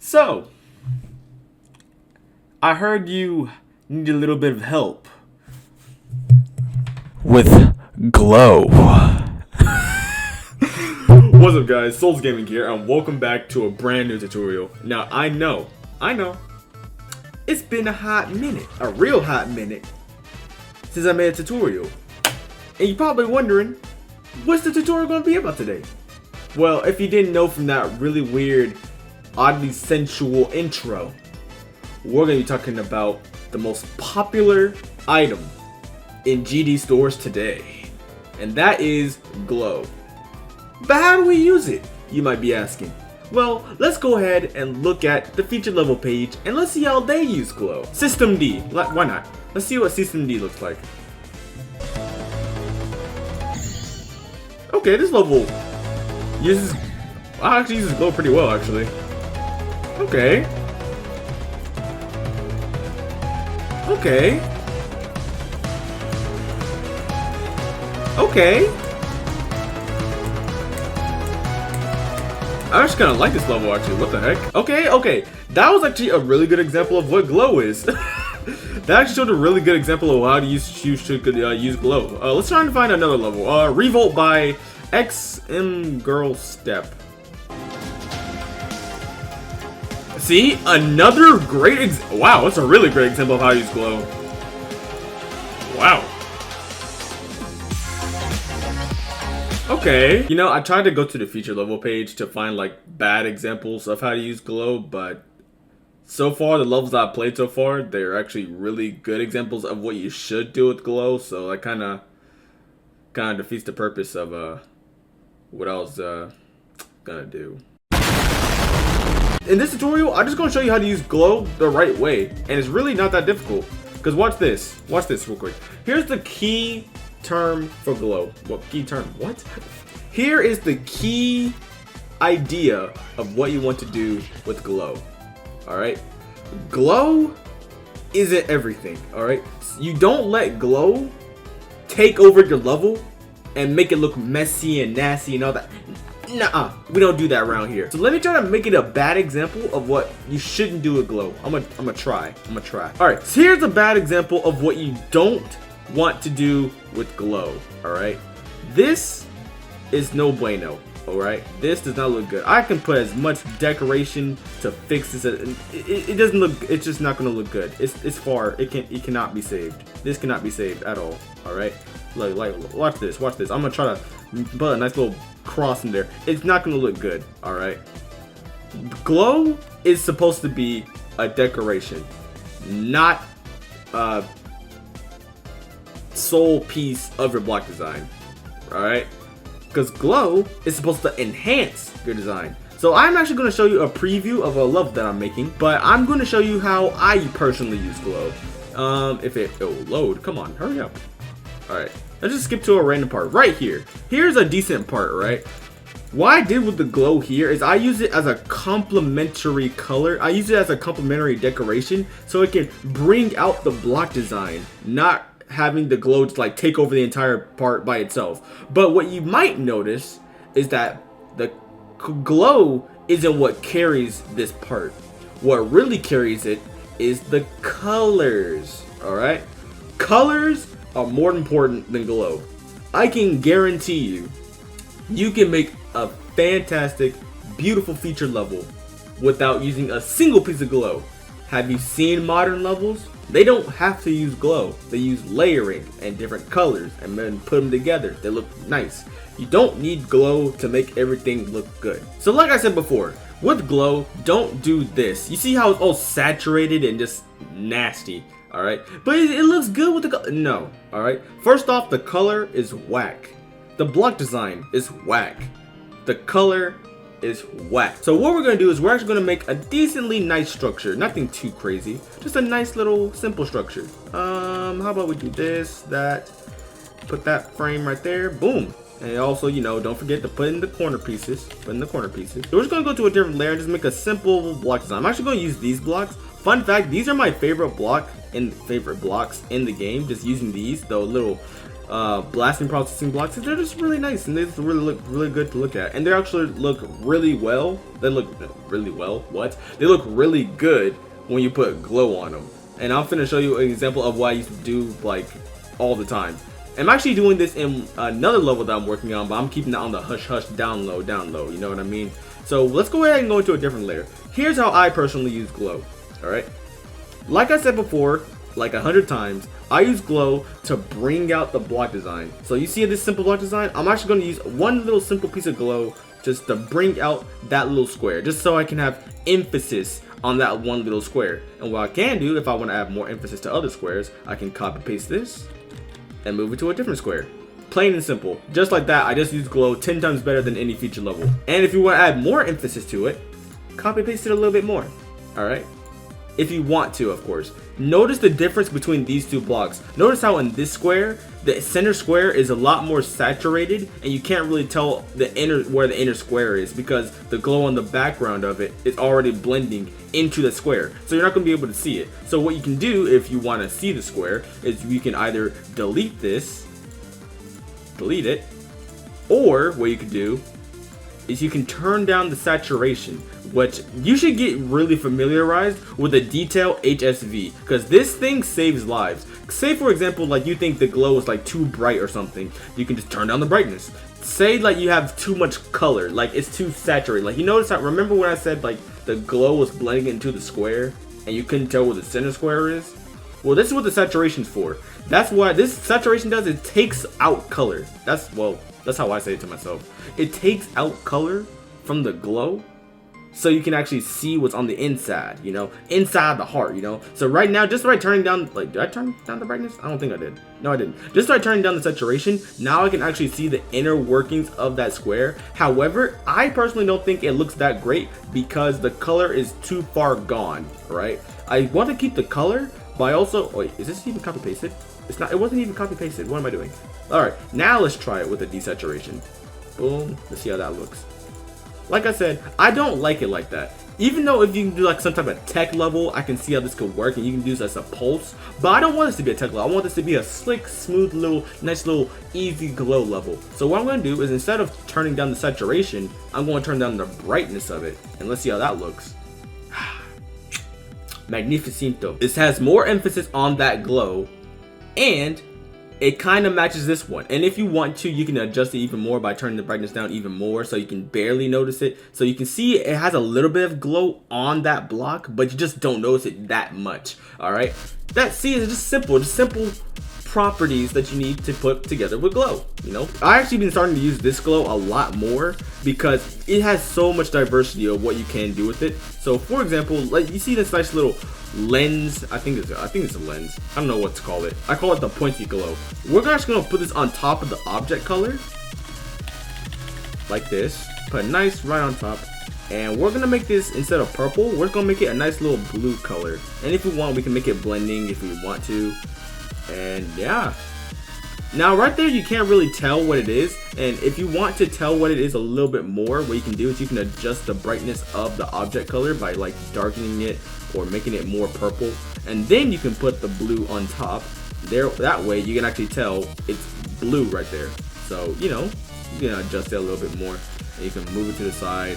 So, I heard you need a little bit of help with glow. What's up guys, Souls Gaming here, and welcome back to a brand new tutorial. Now I know, it's been a hot minute, a real hot minute, since I made a tutorial. And you're probably wondering, what's the tutorial going to be about today? Well, if you didn't know from that really weird, oddly sensual intro, we're going to be talking about the most popular item in GD stores today. And that is glow. But how do we use it, you might be asking? Well, let's go ahead and look at the feature level page and let's see how they use glow. System D, why not? Let's see what System D looks like. Okay, this level actually uses glow pretty well, actually. Okay. I actually kind of like this level, actually. What the heck? Okay. That was actually a really good example of what glow is. That actually showed a really good example of how to use glow. Let's try and find another level. Revolt by XM Girl Step. See, another great wow, that's a really great example of how to use glow. Wow. Okay. You know, I tried to go to the feature level page to find like bad examples of how to use glow, but so far the levels I've played so far, they're actually really good examples of what you should do with glow. So that kind of defeats the purpose of what I was gonna do. In this tutorial, I'm just gonna show you how to use glow the right way, and it's really not that difficult. Cause watch this real quick. Here's the key term for glow. What key term? What? Here is the key idea of what you want to do with glow. Alright? Glow isn't everything. Alright? You don't let glow take over your level and make it look messy and nasty and all that. Nuh-uh. We don't do that around here. So let me try to make it a bad example of what you shouldn't do with glow. I'm gonna try. Alright, so here's a bad example of what you don't want to do with glow. Alright, this is no bueno. Alright, this does not look good. I can put as much decoration to fix this. It doesn't look, it's just not gonna look good. It's far, it cannot be saved. This cannot be saved at all. Alright, like watch this. I'm gonna try to put a nice little cross in there. It's not gonna look good. Alright, glow is supposed to be a decoration, not sole piece of your block design. Alright, because glow is supposed to enhance your design. So I'm actually going to show you a preview of a level that I'm making, but I'm going to show you how I personally use glow. If it will load, come on, hurry up. Alright, let's just skip to a random part right here. Here's a decent part, right? What I did with the glow here is I use it as a complementary color. I use it as a complementary decoration so it can bring out the block design, not having the glow to like take over the entire part by itself. But what you might notice is that the glow isn't what carries this part. What really carries it is the colors. Alright, colors are more important than glow. I can guarantee you can make a fantastic, beautiful feature level without using a single piece of glow. Have you seen modern levels? They don't have to use glow. They use layering and different colors and then put them together. They look nice. You don't need glow to make everything look good. So like I said before, with glow, don't do this. You see how it's all saturated and just nasty, alright? But it looks good with the color. No, alright? First off, the color is whack. The block design is whack. The color is whack. So what we're gonna do is we're actually gonna make a decently nice structure. Nothing too crazy, just a nice little simple structure. How about we do this, that, put that frame right there, boom. And also, you know, don't forget to put in the corner pieces. So we're just gonna go to a different layer and just make a simple block design. I'm actually gonna use these blocks. Fun fact, these are my favorite blocks in the game. Just using these, the little blasting processing blocks. They're just really nice, and they just really look really good to look at, and they actually look really well. They look really well. What? They look really good when you put glow on them. And I'm gonna show you an example of what I used to do like all the time. I'm actually doing this in another level that I'm working on, but I'm keeping that on the hush hush down low, you know what I mean? So let's go ahead and go into a different layer. Here's how I personally use glow. All right, like I said before, like 100 times, I use glow to bring out the block design. So you see this simple block design? I'm actually going to use one little simple piece of glow just to bring out that little square, just so I can have emphasis on that one little square. And what I can do, if I want to add more emphasis to other squares, I can copy paste this and move it to a different square. Plain and simple. Just like that, I just use glow 10 times better than any feature level. And if you want to add more emphasis to it, copy paste it a little bit more. All right, if you want to, of course. Notice the difference between these two blocks. Notice how in this square, the center square is a lot more saturated, and you can't really tell where the inner square is, because the glow on the background of it is already blending into the square, so you're not going to be able to see it. So what you can do if you want to see the square is you can either delete this, delete it, or what you can do is you can turn down the saturation, which you should get really familiarized with the detail HSV, because this thing saves lives. Say for example, like you think the glow is like too bright or something, you can just turn down the brightness. Say like you have too much color, like it's too saturated. Like you notice that, remember when I said like the glow was blending into the square and you couldn't tell where the center square is? Well, this is what the saturation's for. That's what this saturation does. It takes out color. That's how I say it to myself. It takes out color from the glow, so you can actually see what's on the inside, you know, inside the heart, you know. So right now, just by turning down, like, did I turn down the brightness? I don't think I did. No, I didn't. Just by turning down the saturation, now I can actually see the inner workings of that square. However, I personally don't think it looks that great because the color is too far gone, right? I want to keep the color, but I also, wait, is this even copy pasted? It's not, it wasn't even copy pasted. What am I doing? All right, now let's try it with a desaturation. Boom, let's see how that looks. Like I said, I don't like it like that. Even though if you can do like some type of tech level, I can see how this could work and you can do this as a pulse. But I don't want this to be a tech level. I want this to be a slick, smooth, little, nice little, easy glow level. So what I'm going to do is instead of turning down the saturation, I'm going to turn down the brightness of it. And let's see how that looks. Magnificento. This has more emphasis on that glow, and it kind of matches this one. And if you want to, you can adjust it even more by turning the brightness down even more so you can barely notice it. So you can see it has a little bit of glow on that block, but you just don't notice it that much. All right, that, see, it's just simple properties that you need to put together with glow. You know, I actually been starting to use this glow a lot more because it has so much diversity of what you can do with it. So for example, like you see this nice little lens, I think it's a lens, I don't know what to call it. I call it the pointy glow. We're actually gonna put this on top of the object color like this, put a nice right on top, and we're gonna make this, instead of purple, we're gonna make it a nice little blue color. And if we want, we can make it blending if we want to. And yeah, now right there you can't really tell what it is, and if you want to tell what it is a little bit more, what you can do is you can adjust the brightness of the object color by like darkening it or making it more purple, and then you can put the blue on top there. That way you can actually tell it's blue right there. So you know, you can adjust it a little bit more, and you can move it to the side,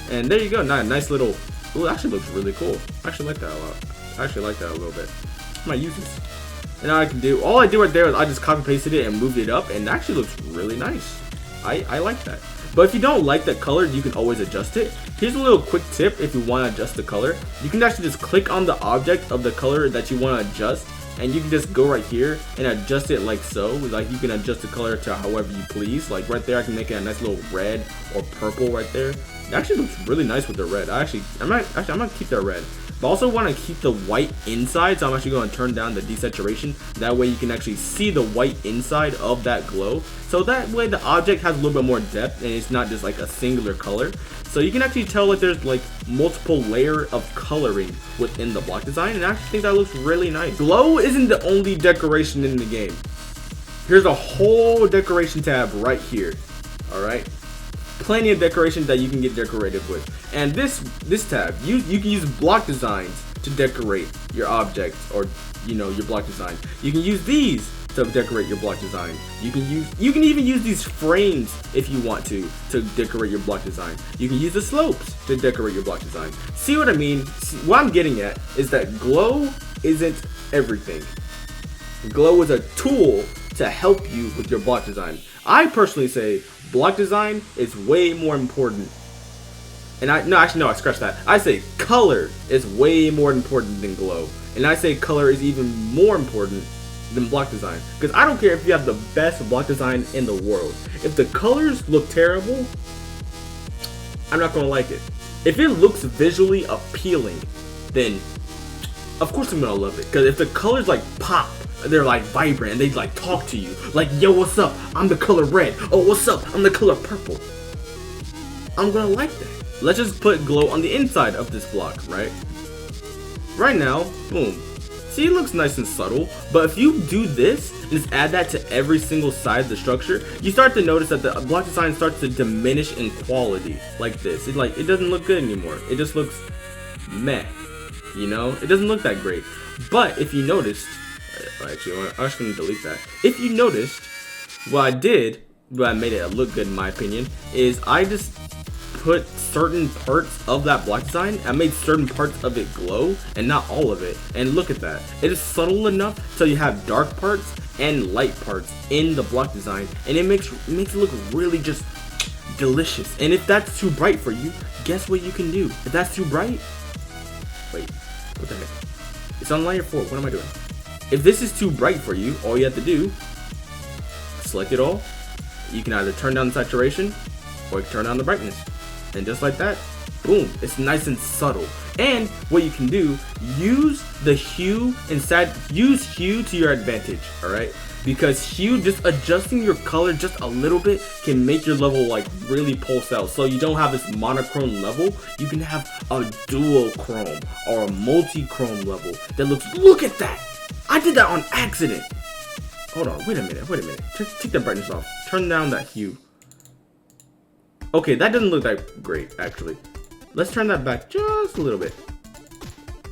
and there you go. Now a nice little, ooh, it actually looks really cool. I actually like that a lot. I actually like that a little bit. I might use this. And now I can do, all I do right there is I just copy pasted it and moved it up, and it actually looks really nice. I like that. But if you don't like that color, you can always adjust it. Here's a little quick tip if you want to adjust the color. You can actually just click on the object of the color that you want to adjust, and you can just go right here and adjust it like so. Like you can adjust the color to however you please. Like right there, I can make it a nice little red or purple right there. It actually looks really nice with the red. I'm gonna keep that red. But I also want to keep the white inside, so I'm actually going to turn down the desaturation. That way you can actually see the white inside of that glow. So that way the object has a little bit more depth and it's not just like a singular color. So you can actually tell that there's like multiple layer of coloring within the block design, and I actually think that looks really nice. Glow isn't the only decoration in the game. Here's a whole decoration tab right here. All right. Plenty of decorations that you can get decorated with. And this tab, you can use block designs to decorate your objects, or you know, your block design. You can use these to decorate your block design. You can even use these frames if you want to decorate your block design. You can use the slopes to decorate your block design. See what I mean? What I'm getting at is that glow isn't everything. Glow is a tool to help you with your block design. I personally say block design is way more important. And I scratch that. I say color is way more important than glow. And I say color is even more important than block design. Because I don't care if you have the best block design in the world. If the colors look terrible, I'm not going to like it. If it looks visually appealing, then of course I'm going to love it. Because if the colors like pop, they're like vibrant and they like talk to you. Like, yo, what's up? I'm the color red. Oh, what's up? I'm the color purple. I'm going to like that. Let's just put glow on the inside of this block, right? Right now, boom. See, it looks nice and subtle, but if you do this and just add that to every single side of the structure, you start to notice that the block design starts to diminish in quality like this. It doesn't look good anymore. It just looks meh, you know? It doesn't look that great. But if you noticed, actually, I'm just gonna delete that. If you noticed, what I did, what made it look good in my opinion, is I just put certain parts of that block design. I made certain parts of it glow and not all of it. And look at that. It is subtle enough so you have dark parts and light parts in the block design, and it makes it look really just delicious. And if that's too bright for you, guess what you can do? If that's too bright, wait, what the heck? It's on layer 4. What am I doing? If this is too bright for you, all you have to do, select it all. You can either turn down the saturation or you can turn down the brightness. And just like that, boom, it's nice and subtle. And what you can do, use the hue use hue to your advantage, all right? Because hue, just adjusting your color just a little bit can make your level like really pulse out. So you don't have this monochrome level, you can have a duochrome or a multi-chrome level that looks, look at that. I did that on accident. Hold on, wait a minute. Take the brightness off, turn down that hue. Okay, that doesn't look that great, actually. Let's turn that back just a little bit.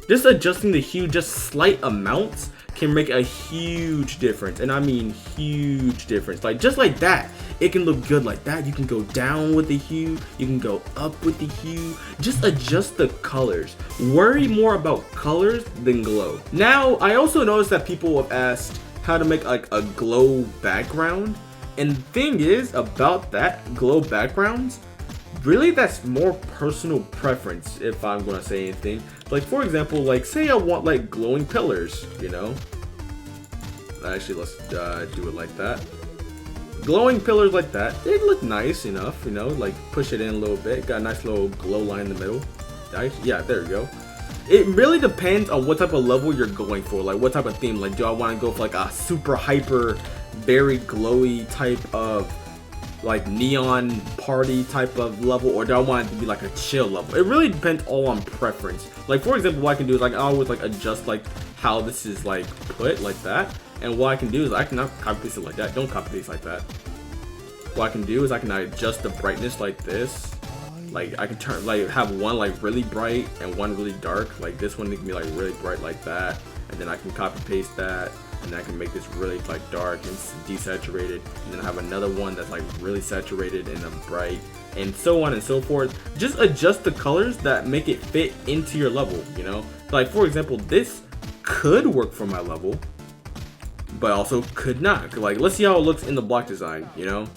Just adjusting the hue just slight amounts can make a huge difference. And I mean huge difference. Like, just like that, it can look good like that. You can go down with the hue. You can go up with the hue. Just adjust the colors. Worry more about colors than glow. Now, I also noticed that people have asked how to make like a glow background. And the thing is about that, glow backgrounds, really that's more personal preference if I'm gonna say anything. Like, for example, like say I want like glowing pillars, you know? Actually, let's do it like that. Glowing pillars like that, they look nice enough, you know, like push it in a little bit, got a nice little glow line in the middle. Yeah, there we go. It really depends on what type of level you're going for, like what type of theme. Like, do I want to go for like a super hyper, very glowy type of like neon party type of level, or do I want it to be like a chill level? It really depends all on preference. Like, for example, what I can do is like I always like adjust like how this is like put like that, and what I can do is I can not copy paste it like that. Don't copy paste like that. What I can do is I can adjust the brightness like this. Like, I can turn, like, have one like really bright and one really dark. Like this one can be like really bright like that, and then I can copy paste that, and then I can make this really like dark and desaturated, and then I have another one that's like really saturated and bright, and so on and so forth. Just adjust the colors that make it fit into your level, you know? Like, for example, this could work for my level, but also could not. Like, let's see how it looks in the block design, you know?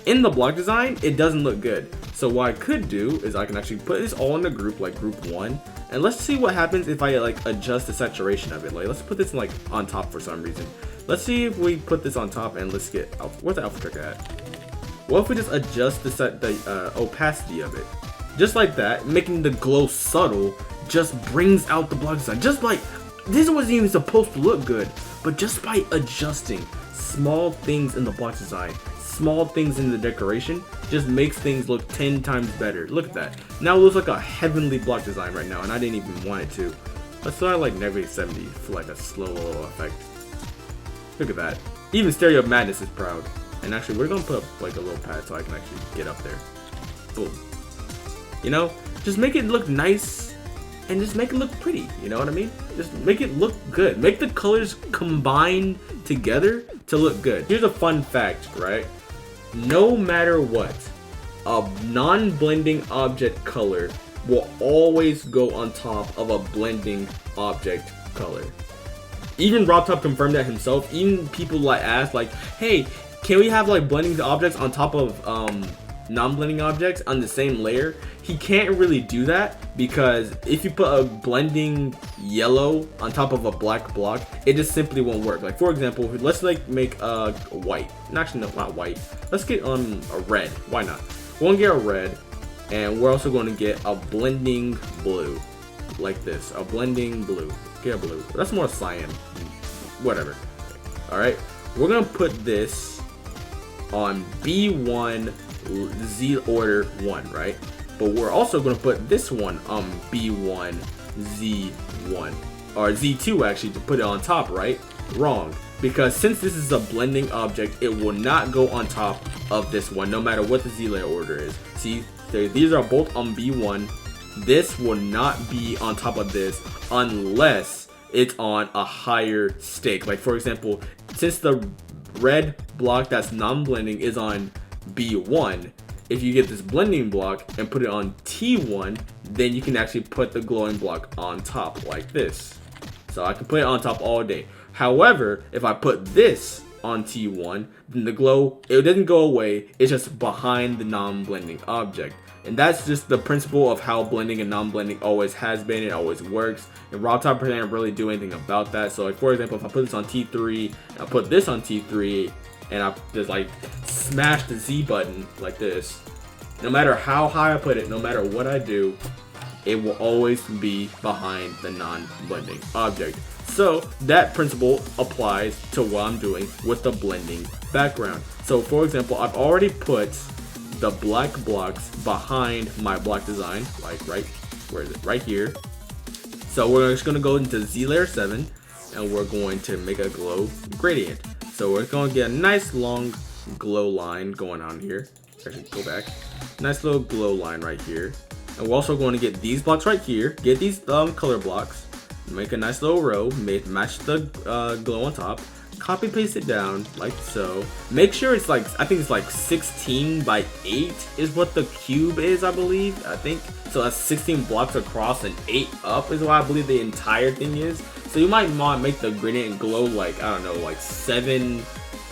In the block design, it doesn't look good. So what I could do is I can actually put this all in a group, like group 1, and let's see what happens if I like adjust the saturation of it. Like, let's put this like on top for some reason. Let's see if we put this on top, and let's get where's the alpha tracker at? What if we just adjust the opacity of it, just like that, making the glow subtle, just brings out the block design. Just like, this wasn't even supposed to look good, but just by adjusting small things in the block design, small things in the decoration, just makes things look 10 times better. Look at that. Now it looks like a heavenly block design right now, and I didn't even want it to. Let's try like -70 for like a slow little effect. Look at that. Even Stereo Madness is proud. And actually, we're gonna put up like a little pad so I can actually get up there. Boom. You know, just make it look nice and just make it look pretty. You know what I mean? Just make it look good. Make the colors combine together to look good. Here's a fun fact, right? No matter what, a non-blending object color will always go on top of a blending object color. Even RobTop confirmed that himself. Even people like ask like, hey, can we have like blending objects on top of non-blending objects on the same layer? He can't really do that because if you put a blending yellow on top of a black block, it just simply won't work. Like for example, let's like make a white. Actually, no, not white. Let's get a red. Why not? We're gonna get a red, and we're also going to get a blending blue, like this. A blending blue. Get a blue. That's more cyan. Whatever. All right. We're gonna put this on B1 Z order 1, right? But we're also going to put this one on B1 Z1 or Z2 actually to put it on top, right? Wrong, because since this is a blending object, it will not go on top of this one no matter what the Z layer order is. See, these are both on B1. This will not be on top of this unless it's on a higher stake. Like for example, since the red block that's non-blending is on B1, if you get this blending block and put it on T1, then you can actually put the glowing block on top like this. So I can put it on top all day. However, if I put this on T1, then the glow, it doesn't go away, it's just behind the non-blending object. And that's just the principle of how blending and non-blending always has been. It always works. And RobTop can't really do anything about that. So like for example, if I put this on T3, I put this on T3, and I just like smash the Z button like this, no matter how high I put it, no matter what I do, it will always be behind the non-blending object. So that principle applies to what I'm doing with the blending background. So for example, I've already put the black blocks behind my block design, like where is it? Right here. So we're just gonna go into Z layer 7 and we're going to make a glow gradient. So we're going to get a nice long glow line going on here. Actually, go back. Nice little glow line right here. And we're also going to get these blocks right here. Get these color blocks. Make a nice little row. Match the glow on top. Copy paste it down like so. Make sure it's like, I think it's like 16 by 8 is what the cube is, I believe. I think. So that's 16 blocks across and 8 up is what I believe the entire thing is. So you might want to make the gradient glow like, I don't know, like 7,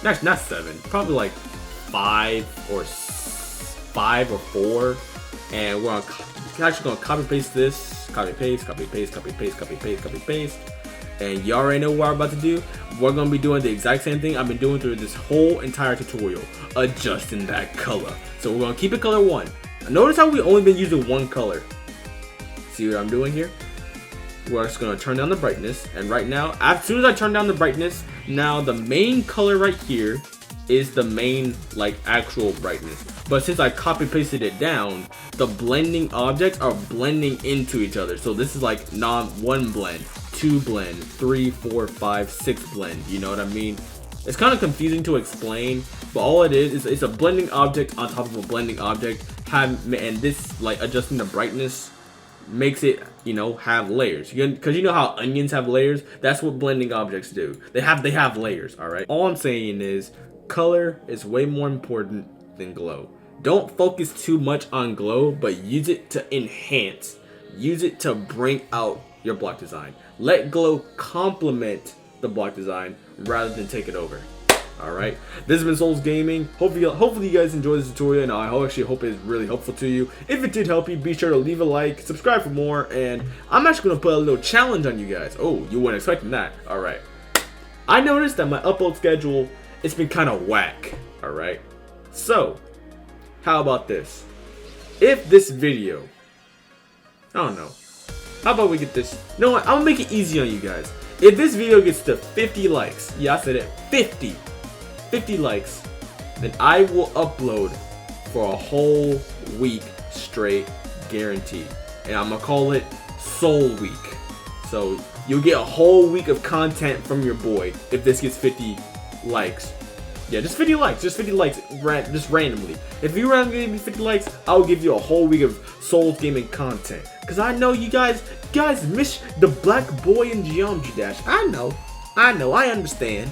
not 7, probably like 5 or 4. And we're actually going to copy paste this, copy paste, copy paste, copy paste, copy paste, copy paste. And you already know what I'm about to do. We're going to be doing the exact same thing I've been doing through this whole entire tutorial, adjusting that color. So we're going to keep it color 1. Notice how we've only been using one color. See what I'm doing here? We're just going to turn down the brightness, and right now, as soon as I turn down the brightness, now the main color right here is the main like actual brightness. But since I copy pasted it down, the blending objects are blending into each other. So this is like not 1 blend, 2 blend, 3, 4, 5, 6 blend. You know what I mean? It's kind of confusing to explain, but all it is it's a blending object on top of a blending object. And this like adjusting the brightness makes it, you know, have layers. Because you know how onions have layers? That's what blending objects do. They have layers, alright? All I'm saying is color is way more important than glow. Don't focus too much on glow, but use it to enhance. Use it to bring out your block design. Let glow complement the block design rather than take it over. Alright, this has been Souls Gaming. Hopefully you guys enjoyed this tutorial, and I actually hope it's really helpful to you. If it did help you, be sure to leave a like, subscribe for more, and I'm actually going to put a little challenge on you guys. Oh, you weren't expecting that. Alright. I noticed that my upload schedule, it's been kind of whack. Alright. So, how about this? If this video, I don't know. How about we get this? You know what? I'm going to make it easy on you guys. If this video gets to 50 likes, yeah, I said it, 50 likes, then I will upload for a whole week straight, guaranteed. And I'm gonna call it Soul Week. So you'll get a whole week of content from your boy if this gets 50 likes. Yeah, just 50 likes, just randomly. If you randomly give me 50 likes, I'll give you a whole week of Souls Gaming content. Cause I know you guys miss the black boy in Geometry Dash. I know, I understand.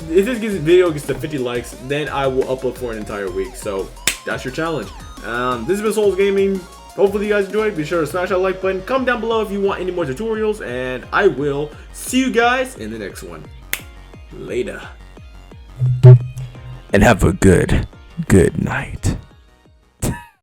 video gets to 50 likes, then I will upload for an entire week. So that's your challenge. This has been Souls Gaming. Hopefully you guys enjoyed. Be sure to smash that like button. Comment down below if you want any more tutorials, and I will see you guys in the next one. Later. And have a good night.